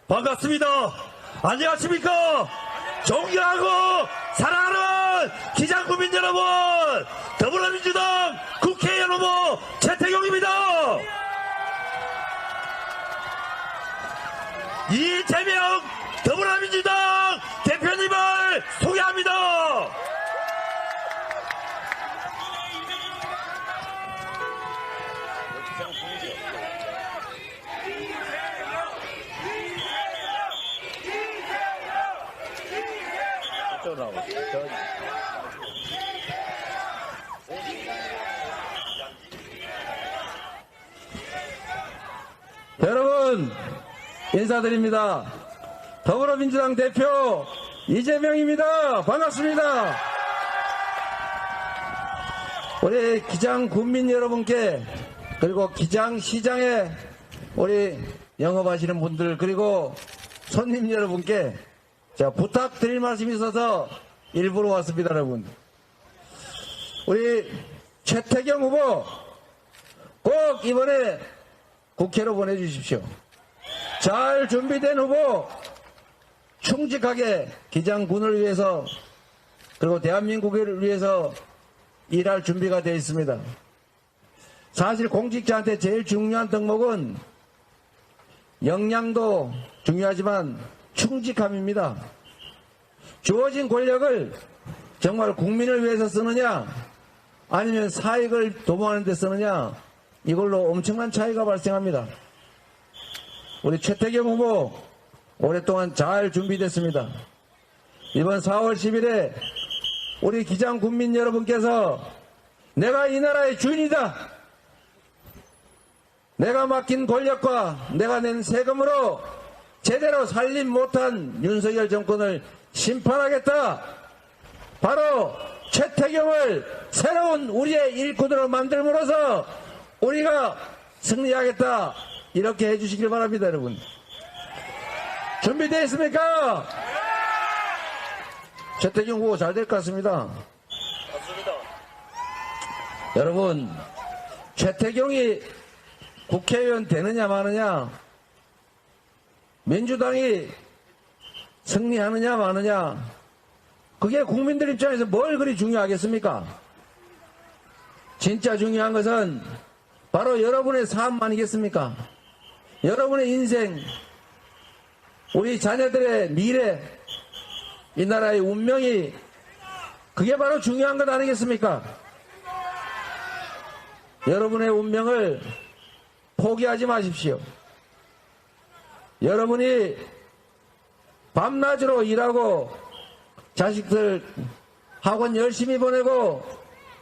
반갑습니다. 안녕하십니까? 존경하고 사랑하는 기장국민 여러분, 더불어민주당 국회의원 후보 최태경입니다. 이재명 더불어민주당 대표님을 소개합니다. 여러분 인사드립니다. 더불어민주당 대표 이재명입니다. 반갑습니다. 우리 기장 군민 여러분께, 그리고 기장시장에 우리 영업하시는 분들, 그리고 손님 여러분께 제가 부탁드릴 말씀이 있어서 일부러 왔습니다. 여러분, 우리 최태경 후보 꼭 이번에 국회로 보내주십시오. 잘 준비된 후보, 충직하게 기장군을 위해서, 그리고 대한민국을 위해서 일할 준비가 되어 있습니다. 사실 공직자한테 제일 중요한 덕목은 역량도 중요하지만 충직함입니다. 주어진 권력을 정말 국민을 위해서 쓰느냐, 아니면 사익을 도모하는 데 쓰느냐, 이걸로 엄청난 차이가 발생합니다. 우리 최태경 후보 오랫동안 잘 준비됐습니다. 이번 4월 10일에 우리 기장 군민 여러분께서 내가 이 나라의 주인이다, 내가 맡긴 권력과 내가 낸 세금으로 제대로 살림 못한 윤석열 정권을 심판하겠다, 바로 최태경을 새로운 우리의 일꾼으로 만들므로써 우리가 승리하겠다, 이렇게 해주시길 바랍니다. 여러분, 준비되어 있습니까? 최태경 후보 잘 될 것 같습니다. 맞습니다. 여러분, 최태경이 국회의원 되느냐 마느냐, 민주당이 승리하느냐 마느냐, 그게 국민들 입장에서 뭘 그리 중요하겠습니까? 진짜 중요한 것은 바로 여러분의 삶 아니겠습니까? 여러분의 인생, 우리 자녀들의 미래, 이 나라의 운명이, 그게 바로 중요한 것 아니겠습니까? 여러분의 운명을 포기하지 마십시오. 여러분이 밤낮으로 일하고 자식들 학원 열심히 보내고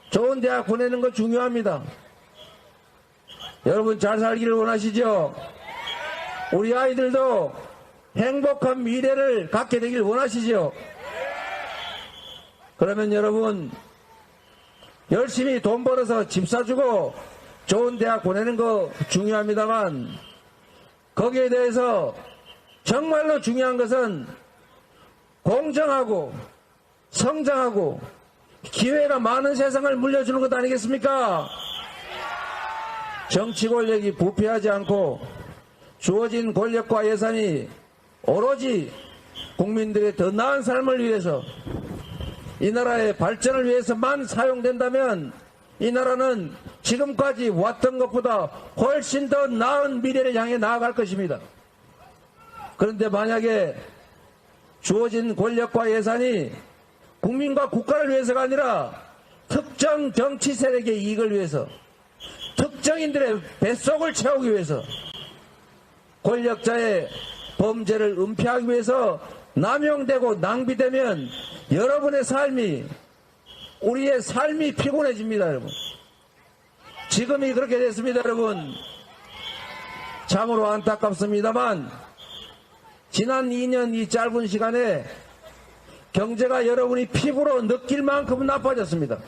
좋은 대학 보내는 거 중요합니다. 여러분 잘 살기를 원하시죠? 우리 아이들도 행복한 미래를 갖게 되길 원하시죠? 그러면 여러분 열심히 돈 벌어서 집 사주고 좋은 대학 보내는 거 중요합니다만, 거기에 대해서 정말로 중요한 것은 공정하고 성장하고 기회가 많은 세상을 물려주는 것 아니겠습니까? 정치 권력이 부패하지 않고 주어진 권력과 예산이 오로지 국민들의 더 나은 삶을 위해서, 이 나라의 발전을 위해서만 사용된다면 이 나라는 지금까지 왔던 것보다 훨씬 더 나은 미래를 향해 나아갈 것입니다. 그런데 만약에 주어진 권력과 예산이 국민과 국가를 위해서가 아니라 특정 정치 세력의 이익을 위해서, 특정인들의 뱃속을 채우기 위해서, 권력자의 범죄를 은폐하기 위해서 남용되고 낭비되면 여러분의 삶이, 우리의 삶이 피곤해집니다. 여러분, 지금이 그렇게 됐습니다. 여러분, 참으로 안타깝습니다만 지난 2년 이 짧은 시간에 경제가 여러분이 피부로 느낄 만큼 나빠졌습니다.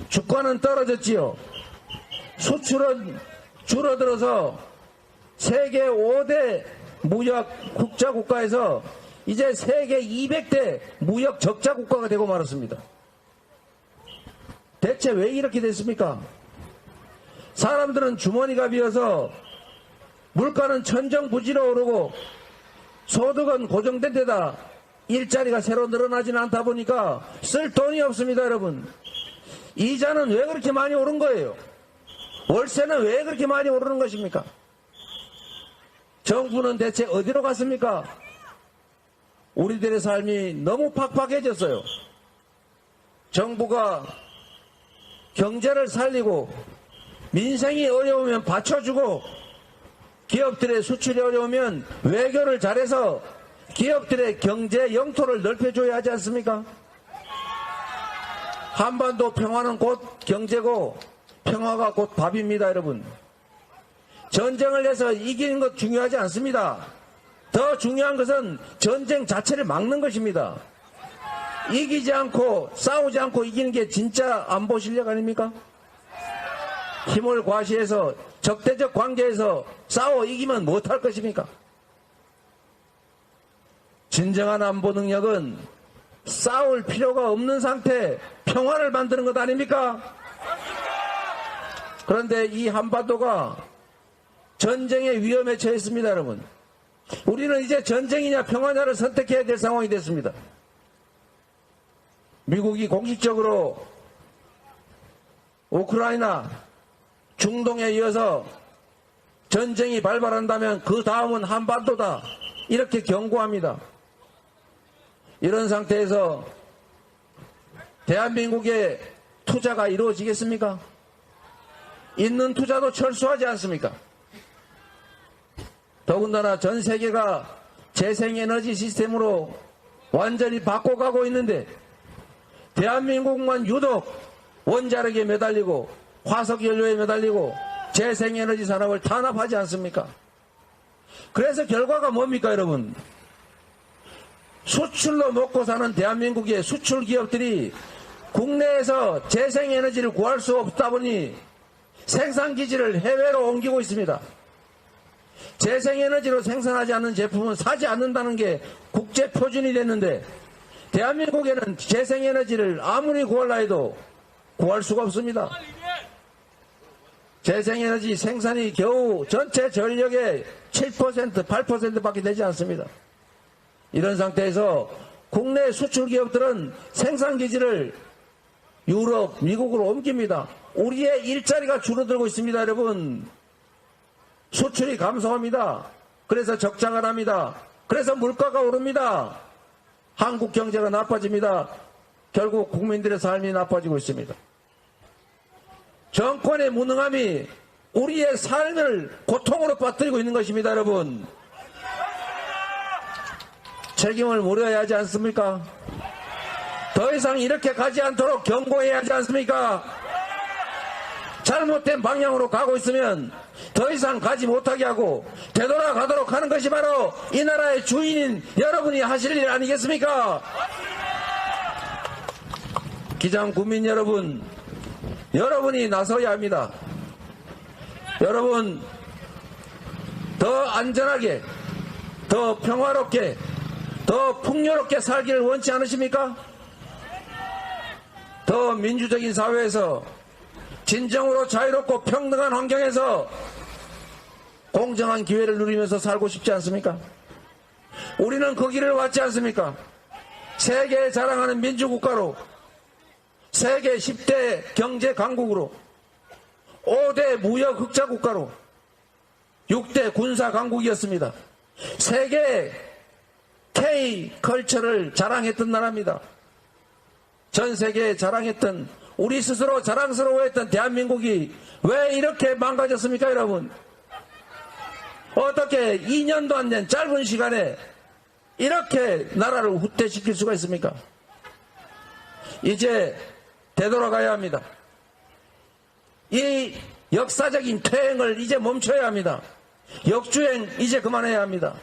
주가는 떨어졌지요. 수출은 줄어들어서 세계 5대 무역 흑자 국가에서 이제 세계 200대 무역 적자 국가가 되고 말았습니다. 대체 왜 이렇게 됐습니까? 사람들은 주머니가 비어서 물가는 천정부지로 오르고 소득은 고정된 데다 일자리가 새로 늘어나지는 않다 보니까 쓸 돈이 없습니다, 여러분. 이자는 왜 그렇게 많이 오른 거예요? 월세는 왜 그렇게 많이 오르는 것입니까? 정부는 대체 어디로 갔습니까? 우리들의 삶이 너무 팍팍해졌어요. 정부가 경제를 살리고 민생이 어려우면 받쳐주고 기업들의 수출이 어려우면 외교를 잘해서 기업들의 경제 영토를 넓혀줘야 하지 않습니까? 한반도 평화는 곧 경제고 평화가 곧 밥입니다, 여러분. 전쟁을 해서 이기는 것 중요하지 않습니다. 더 중요한 것은 전쟁 자체를 막는 것입니다. 이기지 않고 싸우지 않고 이기는 게 진짜 안보 실력 아닙니까? 힘을 과시해서 적대적 관계에서 싸워 이기면 못할 것입니까? 진정한 안보 능력은 싸울 필요가 없는 상태, 평화를 만드는 것 아닙니까? 그런데 이 한반도가 전쟁의 위험에 처했습니다, 여러분. 우리는 이제 전쟁이냐 평화냐를 선택해야 될 상황이 됐습니다. 미국이 공식적으로 우크라이나, 중동에 이어서 전쟁이 발발한다면 그 다음은 한반도다, 이렇게 경고합니다. 이런 상태에서 대한민국의 투자가 이루어지겠습니까? 있는 투자도 철수하지 않습니까? 더군다나 전 세계가 재생에너지 시스템으로 완전히 바꿔가고 있는데 대한민국만 유독 원자력에 매달리고 화석연료에 매달리고 재생에너지 산업을 탄압하지 않습니까? 그래서 결과가 뭡니까, 여러분? 수출로 먹고 사는 대한민국의 수출 기업들이 국내에서 재생에너지를 구할 수 없다 보니 생산기지를 해외로 옮기고 있습니다. 재생에너지로 생산하지 않는 제품은 사지 않는다는 게 국제표준이 됐는데 대한민국에는 재생에너지를 아무리 구하려 해도 구할 수가 없습니다. 재생에너지 생산이 겨우 전체 전력의 7%, 8%밖에 되지 않습니다. 이런 상태에서 국내 수출 기업들은 생산기지를 유럽, 미국으로 옮깁니다. 우리의 일자리가 줄어들고 있습니다, 여러분. 수출이 감소합니다. 그래서 적자가 납니다. 그래서 물가가 오릅니다. 한국 경제가 나빠집니다. 결국 국민들의 삶이 나빠지고 있습니다. 정권의 무능함이 우리의 삶을 고통으로 빠뜨리고 있는 것입니다, 여러분. 책임을 물어야 하지 않습니까? 더 이상 이렇게 가지 않도록 경고해야 하지 않습니까? 잘못된 방향으로 가고 있으면 더 이상 가지 못하게 하고 되돌아가도록 하는 것이 바로 이 나라의 주인인 여러분이 하실 일 아니겠습니까? 기장 국민 여러분, 여러분이 나서야 합니다. 여러분, 더 안전하게, 더 평화롭게, 더 풍요롭게 살기를 원치 않으십니까? 더 민주적인 사회에서 진정으로 자유롭고 평등한 환경에서 공정한 기회를 누리면서 살고 싶지 않습니까? 우리는 그 길을 왔지 않습니까? 세계에 자랑하는 민주국가로, 세계 10대 경제 강국으로, 5대 무역 흑자 국가로, 6대 군사 강국이었습니다. 세계 K-컬처를 자랑했던 나라입니다. 전 세계에 자랑했던, 우리 스스로 자랑스러워했던 대한민국이 왜 이렇게 망가졌습니까, 여러분? 어떻게 2년도 안 된 짧은 시간에 이렇게 나라를 후퇴시킬 수가 있습니까? 이제 되돌아가야 합니다. 이 역사적인 퇴행을 이제 멈춰야 합니다. 역주행 이제 그만해야 합니다.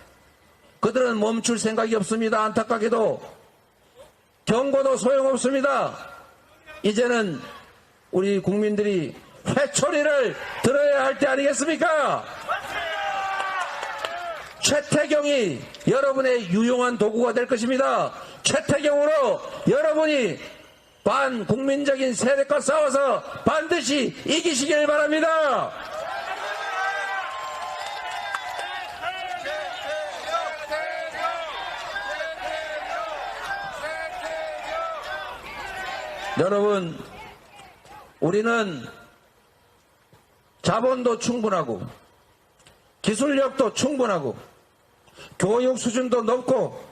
그들은 멈출 생각이 없습니다. 안타깝게도 경고도 소용없습니다. 이제는 우리 국민들이 회초리를 들어야 할 때 아니겠습니까? 최태경이 여러분의 유용한 도구가 될 것입니다. 최태경으로 여러분이 반국민적인 세력과 싸워서 반드시 이기시길 바랍니다. 여러분, 우리는 자본도 충분하고 기술력도 충분하고 교육 수준도 높고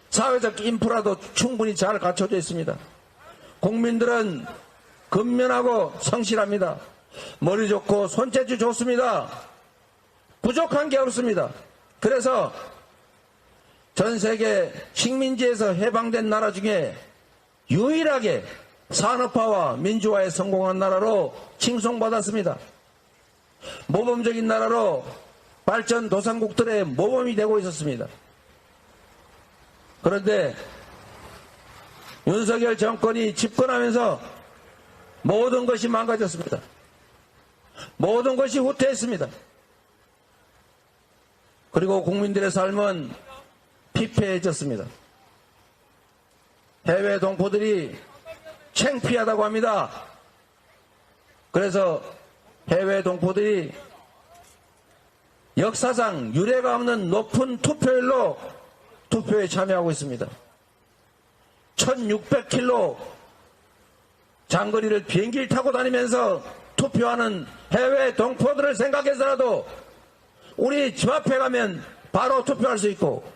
사회적 인프라도 충분히 잘 갖춰져 있습니다. 국민들은 근면하고 성실합니다. 머리 좋고 손재주 좋습니다. 부족한 게 없습니다. 그래서 전 세계 식민지에서 해방된 나라 중에 유일하게 산업화와 민주화에 성공한 나라로 칭송받았습니다. 모범적인 나라로 발전 도상국들의 모범이 되고 있었습니다. 그런데 윤석열 정권이 집권하면서 모든 것이 망가졌습니다. 모든 것이 후퇴했습니다. 그리고 국민들의 삶은 피폐해졌습니다. 해외 동포들이 창피하다고 합니다. 그래서 해외 동포들이 역사상 유례가 없는 높은 투표율로 투표에 참여하고 있습니다. 1600km 장거리를 비행기를 타고 다니면서 투표하는 해외 동포들을 생각해서라도 우리 집 앞에 가면 바로 투표할 수 있고,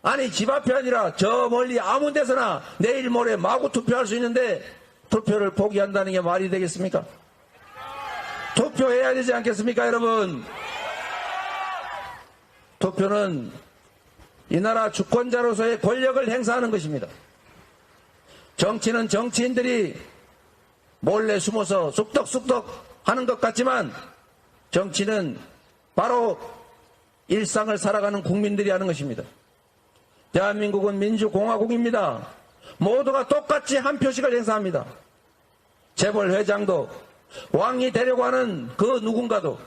아니 집 앞이 아니라 저 멀리 아무 데서나 내일 모레 마구 투표할 수 있는데 투표를 포기한다는 게 말이 되겠습니까? 투표해야 되지 않겠습니까, 여러분? 투표는 이 나라 주권자로서의 권력을 행사하는 것입니다. 정치는 정치인들이 몰래 숨어서 쑥덕쑥덕 하는 것 같지만 정치는 바로 일상을 살아가는 국민들이 하는 것입니다. 대한민국은 민주공화국입니다. 모두가 똑같이 한 표씩을 행사합니다. 재벌 회장도 왕이 되려고 하는 그 누군가도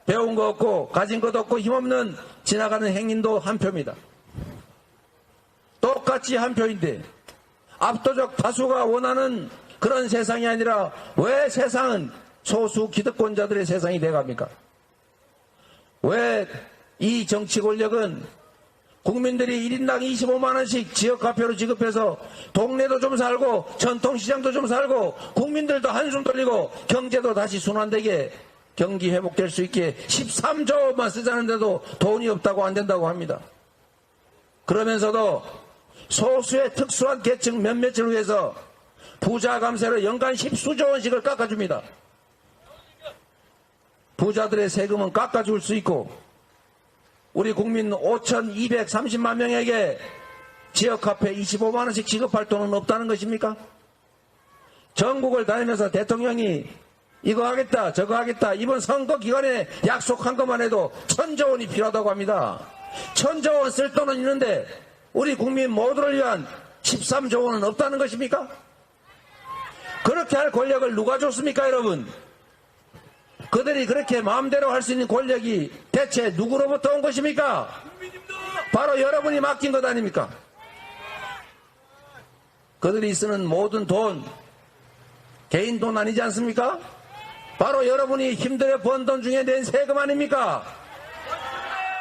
배운 거 없고 가진 것도 없고 힘없는 지나가는 행인도 한 표입니다. 똑같이 한 표인데 압도적 다수가 원하는 그런 세상이 아니라 왜 세상은 소수 기득권자들의 세상이 돼갑니까? 왜 이 정치 권력은 국민들이 1인당 25만원씩 지역화표로 지급해서 동네도 좀 살고 전통시장도 좀 살고 국민들도 한숨 돌리고 경제도 다시 순환되게 경기 회복될 수 있게 13조만 쓰자는데도 돈이 없다고 안 된다고 합니다. 그러면서도 소수의 특수한 계층 몇몇을 위해서 부자 감세로 연간 10수조 원씩을 깎아줍니다. 부자들의 세금은 깎아줄 수 있고 우리 국민 5,230만 명에게 지역화폐 25만원씩 지급할 돈은 없다는 것입니까? 전국을 다니면서 대통령이 이거 하겠다 저거 하겠다 이번 선거 기간에 약속한 것만 해도 1,000조 원이 필요하다고 합니다. 1,000조 원 쓸 돈은 있는데 우리 국민 모두를 위한 13조 원은 없다는 것입니까? 그렇게 할 권력을 누가 줬습니까, 여러분? 그들이 그렇게 마음대로 할 수 있는 권력이 대체 누구로부터 온 것입니까? 바로 여러분이 맡긴 것 아닙니까? 그들이 쓰는 모든 돈, 개인 돈 아니지 않습니까? 바로 여러분이 힘들어 번 돈 중에 낸 세금 아닙니까?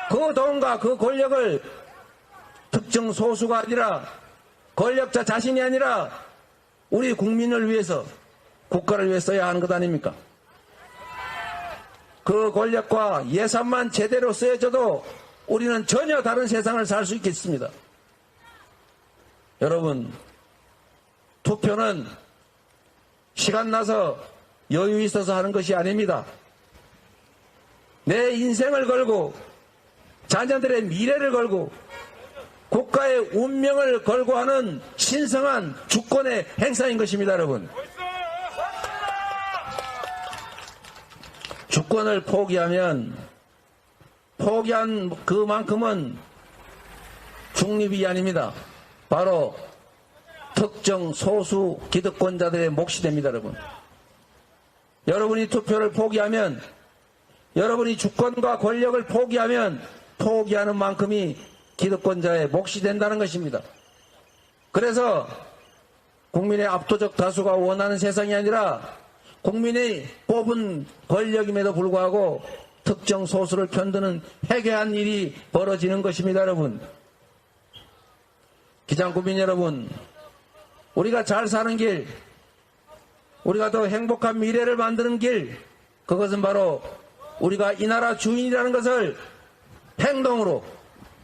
그 돈과 그 권력을 특정 소수가 아니라 권력자 자신이 아니라 우리 국민을 위해서 국가를 위해 써야 하는 것 아닙니까? 그 권력과 예산만 제대로 쓰여져도 우리는 전혀 다른 세상을 살 수 있겠습니다. 여러분, 투표는 시간 나서 여유 있어서 하는 것이 아닙니다. 내 인생을 걸고 자녀들의 미래를 걸고 국가의 운명을 걸고 하는 신성한 주권의 행사인 것입니다, 여러분. 주권을 포기한 그만큼은 중립이 아닙니다. 바로 특정 소수 기득권자들의 몫이 됩니다, 여러분. 여러분이 투표를 포기하면, 여러분이 주권과 권력을 포기하면 포기하는 만큼이 기득권자의 몫이 된다는 것입니다. 그래서 국민의 압도적 다수가 원하는 세상이 아니라 국민이 뽑은 권력임에도 불구하고 특정 소수를 편드는 해괴한 일이 벌어지는 것입니다, 여러분. 기장국민 여러분, 우리가 잘 사는 길, 우리가 더 행복한 미래를 만드는 길, 그것은 바로 우리가 이 나라 주인이라는 것을 행동으로,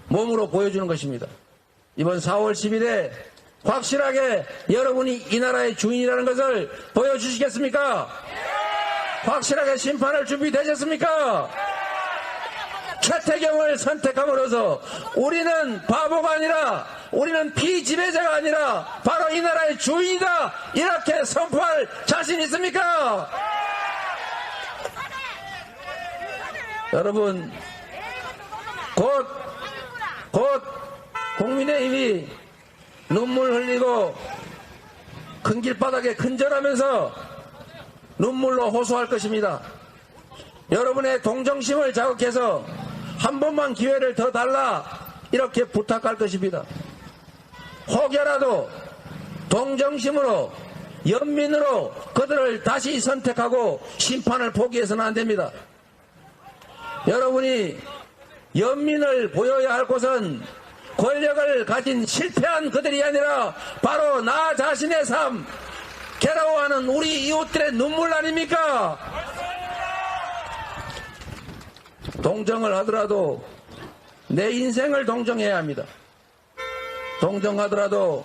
몸으로 보여주는 것입니다. 이번 4월 10일에 확실하게 여러분이 이 나라의 주인이라는 것을 보여주시겠습니까? 확실하게 심판할 준비 되셨습니까? 최태경을 선택함으로써 우리는 바보가 아니라, 우리는 피지배자가 아니라 바로 이 나라의 주인이다, 이렇게 선포할 자신 있습니까? 여러분, 곧 국민의힘이 눈물 흘리고 큰 길바닥에 근절하면서 눈물로 호소할 것입니다. 여러분의 동정심을 자극해서 한 번만 기회를 더 달라, 이렇게 부탁할 것입니다. 혹여라도 동정심으로, 연민으로 그들을 다시 선택하고 심판을 포기해서는 안 됩니다. 여러분이 연민을 보여야 할 곳은 권력을 가진 실패한 그들이 아니라 바로 나 자신의 삶, 괴로워하는 우리 이웃들의 눈물 아닙니까? 동정을 하더라도 내 인생을 동정해야 합니다. 동정하더라도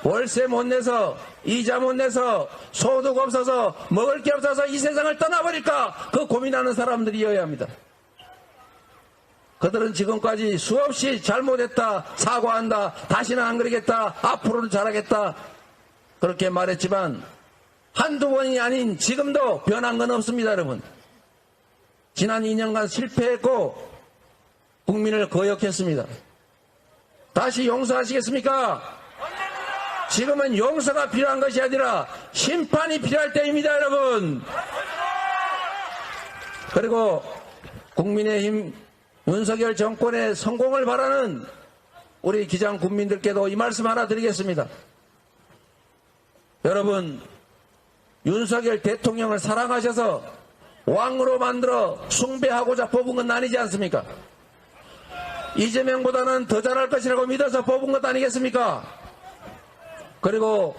월세 못 내서, 이자 못 내서, 소득 없어서, 먹을 게 없어서 이 세상을 떠나버릴까, 그 고민하는 사람들이어야 합니다. 그들은 지금까지 수없이 잘못했다, 사과한다, 다시는 안 그러겠다, 앞으로는 잘하겠다, 그렇게 말했지만 한두 번이 아닌 지금도 변한 건 없습니다. 여러분, 지난 2년간 실패했고 국민을 거역했습니다. 다시 용서하시겠습니까? 지금은 용서가 필요한 것이 아니라 심판이 필요할 때입니다. 여러분, 그리고 국민의힘 윤석열 정권의 성공을 바라는 우리 기장 국민들께도 이 말씀 하나 드리겠습니다. 여러분, 윤석열 대통령을 사랑하셔서 왕으로 만들어 숭배하고자 뽑은 건 아니지 않습니까? 이재명보다는 더 잘할 것이라고 믿어서 뽑은 것 아니겠습니까? 그리고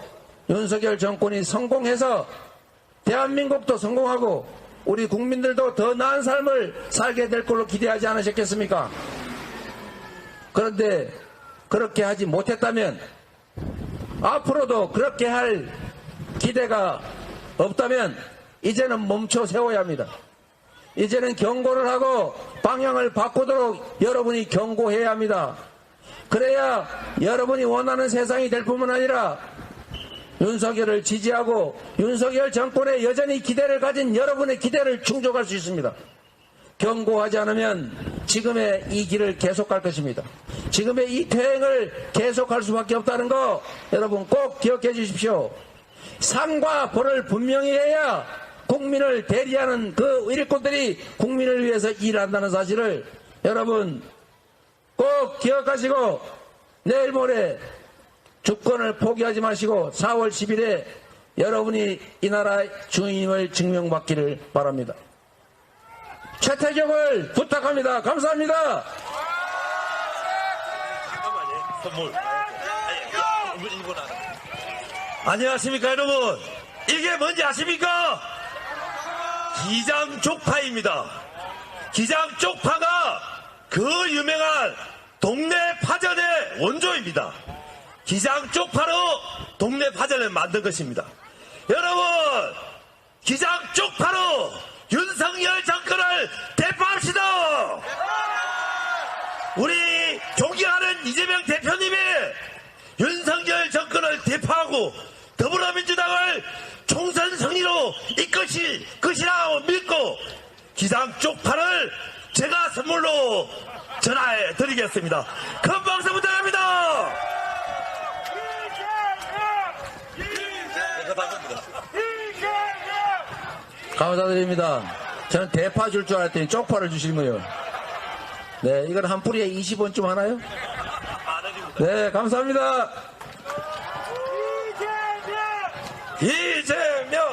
윤석열 정권이 성공해서 대한민국도 성공하고 우리 국민들도 더 나은 삶을 살게 될 걸로 기대하지 않으셨겠습니까? 그런데 그렇게 하지 못했다면, 앞으로도 그렇게 할 기대가 없다면 이제는 멈춰 세워야 합니다. 이제는 경고를 하고 방향을 바꾸도록 여러분이 경고해야 합니다. 그래야 여러분이 원하는 세상이 될 뿐만 아니라 윤석열을 지지하고 윤석열 정권에 여전히 기대를 가진 여러분의 기대를 충족할 수 있습니다. 경고하지 않으면 지금의 이 길을 계속할 것입니다. 지금의 이 퇴행을 계속할 수밖에 없다는 거 여러분 꼭 기억해 주십시오. 상과 벌을 분명히 해야 국민을 대리하는 그 일꾼들이 국민을 위해서 일한다는 사실을 여러분 꼭 기억하시고 내일 모레 주권을 포기하지 마시고 4월 10일에 여러분이 이 나라의 주인임을 증명받기를 바랍니다. 최태경을 부탁합니다. 감사합니다. 선물. 안녕하십니까 여러분. 이게 뭔지 아십니까? 기장쪽파입니다. 기장쪽파가 그 유명한 동네 파전의 원조입니다. 기장쪽파로 동네 파전을 만든 것입니다. 여러분, 기장쪽파로 윤석열 정권을 대파합시다. 우리 존경하는 이재명 대표님이 윤석열 정권을 대파하고 더불어민주당을 총선 승리로 이끌실 것이라고 믿고 기장쪽파를 제가 선물로 전화해 드리겠습니다. 큰 박수 부탁합니다. 감사드립니다. 저는 대파 줄 줄 알았더니 쪽파를 주시는 네, 이건 한 뿌리에 20원쯤 하나요? 네, 감사합니다. 이재명